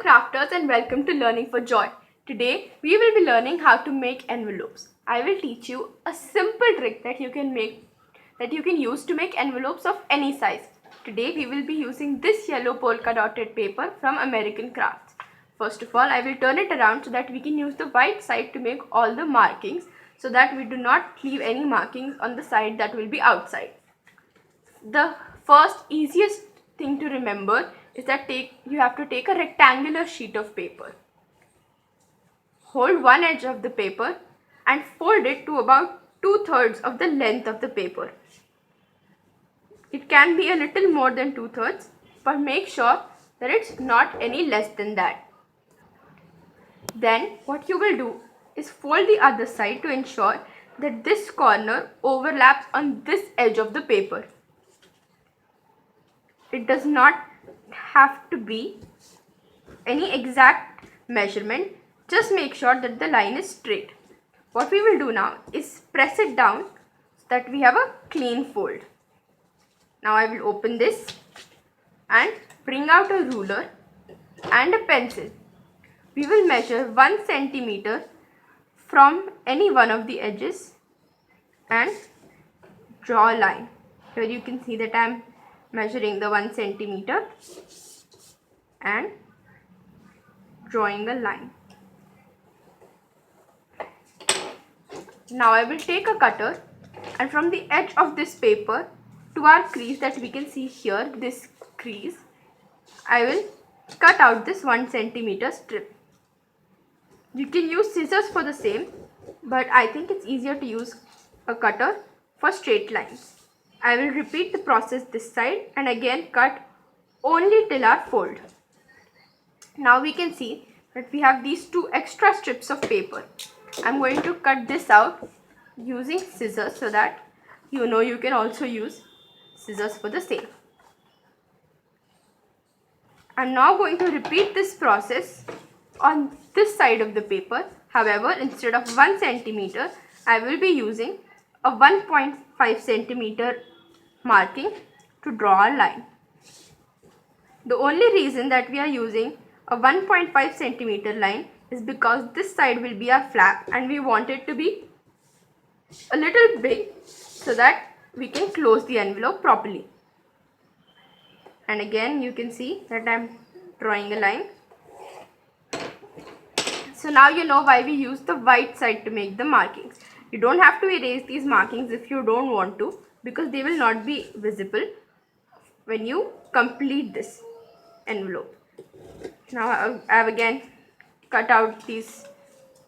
Hello crafters and welcome to Learning for Joy. Today we will be learning how to make envelopes. I will teach you a simple trick that you can use to make envelopes of any size. Today we will be using this yellow polka dotted paper from American Crafts. First of all, I will turn it around so that we can use the white side to make all the markings so that we do not leave any markings on the side that will be outside. The first easiest thing to remember is that you have to take a rectangular sheet of paper. Hold one edge of the paper and fold it to about 2/3 of the length of the paper. It can be a little more than 2/3, but make sure that it's not any less than that. Then what you will do is fold the other side to ensure that this corner overlaps on this edge of the paper. It does not have to be any exact measurement, just make sure that the line is straight. What we will do now is press it down so that we have a clean fold. Now I will open this and bring out a ruler and a pencil. We will measure 1 centimeter from any one of the edges and draw a line. Here you can see that I am measuring the 1 centimeter and drawing a line. Now I will take a cutter and from the edge of this paper to our crease that we can see here, this crease, I will cut out this 1 centimeter strip. You can use scissors for the same, but I think it's easier to use a cutter for straight lines. I will repeat the process this side and again cut only till our fold. Now we can see that we have these two extra strips of paper. I'm going to cut this out using scissors so that you can also use scissors for the same. I'm now going to repeat this process on this side of the paper. However, instead of 1 centimeter, I will be using a 1.5 centimeter marking to draw a line. The only reason that we are using a 1.5 centimeter line is because this side will be our flap and we want it to be a little big so that we can close the envelope properly. And again you can see that I am drawing a line. So now you know why we use the white side to make the markings. You don't have to erase these markings if you don't want to, because they will not be visible when you complete this envelope. Now I have again cut out these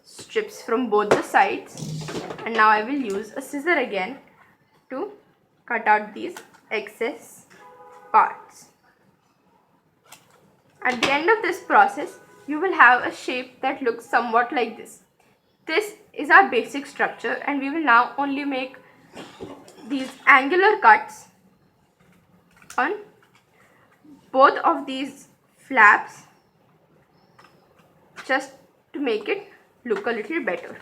strips from both the sides and now I will use a scissor again to cut out these excess parts. At the end of this process, you will have a shape that looks somewhat like this. This is our basic structure and we will now only make these angular cuts on both of these flaps just to make it look a little better.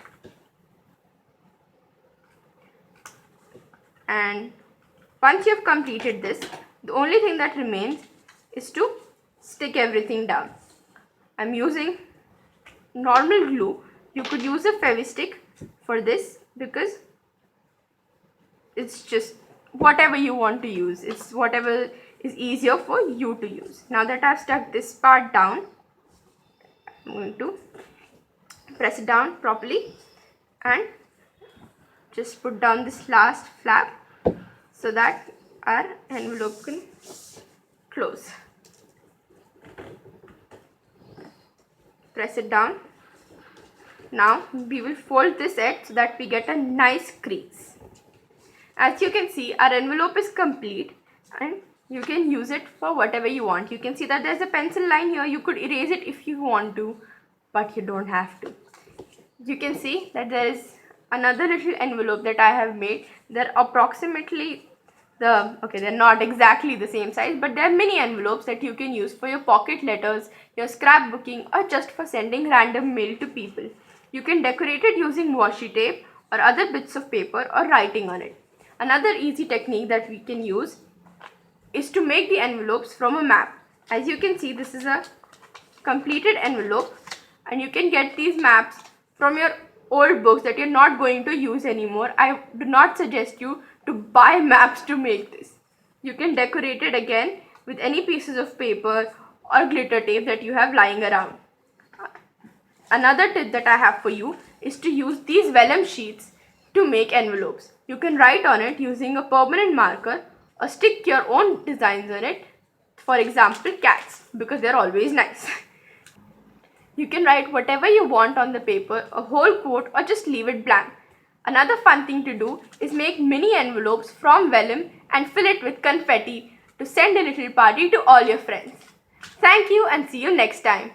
And once you have completed this, the only thing that remains is to stick everything down. I'm using normal glue. You could use a Fevistick for this because it's just whatever you want to use. It's whatever is easier for you to use. Now that I've stuck this part down, I'm going to press it down properly and just put down this last flap so that our envelope can close. Press it down. Now we will fold this edge so that we get a nice crease. As you can see, our envelope is complete and you can use it for whatever you want. You can see that there's a pencil line here. You could erase it if you want to, but you don't have to. You can see that there is another little envelope that I have made. They're approximately they're not exactly the same size, but there are many envelopes that you can use for your pocket letters, your scrapbooking, or just for sending random mail to people. You can decorate it using washi tape or other bits of paper or writing on it. Another easy technique that we can use is to make the envelopes from a map. As you can see, this is a completed envelope, and you can get these maps from your old books that you're not going to use anymore. I do not suggest you to buy maps to make this. You can decorate it again with any pieces of paper or glitter tape that you have lying around. Another tip that I have for you is to use these vellum sheets to make envelopes. You can write on it using a permanent marker or stick your own designs on it. For example, cats, because they're always nice. You can write whatever you want on the paper, a whole quote, or just leave it blank. Another fun thing to do is make mini envelopes from vellum and fill it with confetti to send a little party to all your friends. Thank you and see you next time.